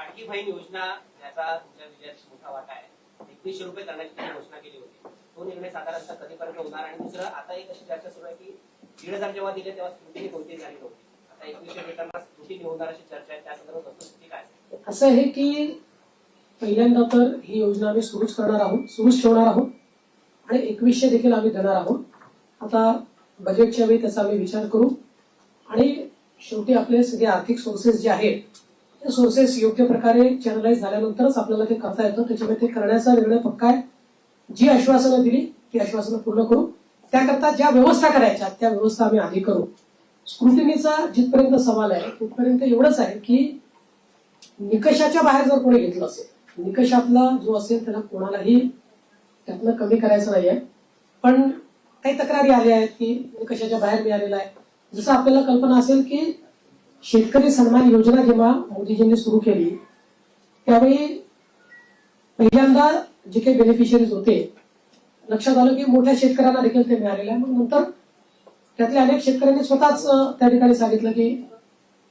लाडकी बहीण योजना याचा तुमच्या विजयात मोठा वाटा आहे. 2100 रुपये करण्याची तुम्ही घोषणा केली होती. तो निर्णय साधारणतः कधीपर्यंत होणार? आणि दुसरं, आता एक अशी चर्चा सुरू आहे की 1500 जेव्हा दिले तेव्हा स्क्रुटिनी कोणतीही झाली नव्हती. आता 2100 देताना स्क्रुटिनी होणार अशी चर्चा आहे. त्या संदर्भात वस्तुस्थिती काय? असं आहे की पहिल्यांदा तर ही योजना आम्ही सुरूच ठेवणार आहोत आणि 2100 देखील आम्ही देणार आहोत. आता बजेटच्या वेळी त्याचा आम्ही विचार करू आणि शेवटी आपले सगळे आर्थिक सोर्सेस जे आहेत ते सोर्सेस योग्य प्रकारे चॅनलाइज झाल्यानंतरच आपल्याला ते करता येतं. त्याच्यामुळे ते करण्याचा निर्णय पक्का आहे. जी आश्वासनं दिली ती आश्वासनं पूर्ण करू. त्याकरता ज्या व्यवस्था करायच्या त्या व्यवस्था आम्ही आधी करू. स्क्रुटिनीचा जिथपर्यंत सवाल आहे तिथपर्यंत एवढंच आहे की निकषाच्या बाहेर जर कोणी घेतलं असेल, निकषातला जो असेल त्याला कोणालाही त्यातनं कमी करायचं नाहीये. पण काही तक्रारी आल्या आहेत की निकषाच्या बाहेर मिळालेला आहे. जसं आपल्याला कल्पना असेल की शेतकरी सन्मान योजना जेव्हा मोदीजींनी सुरू केली त्यावेळी पहिल्यांदा जे काही बेनिफिशियरीज होते लक्षात आलं की मोठ्या शेतकऱ्यांना देखील ते मिळालेलं आहे. मग नंतर त्यातल्या अनेक शेतकऱ्यांनी स्वतःच त्या ठिकाणी सांगितलं की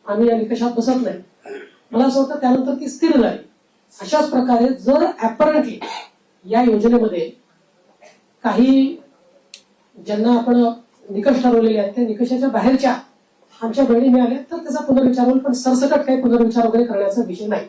आम्ही या निकषात बसत नाही. मला असं वाटतं त्यानंतर ती स्थिर झाली. अशाच प्रकारे जर ऍपरंटली या योजनेमध्ये काही ज्यांना आपण निकष ठरवलेले आहेत त्या निकषाच्या बाहेरच्या आमच्या बहिणी मिळाल्या तर त्याचा पुनर्विचार होईल. पण सरसकट काही पुनर्विचार वगैरे करण्याचा विषय नाही.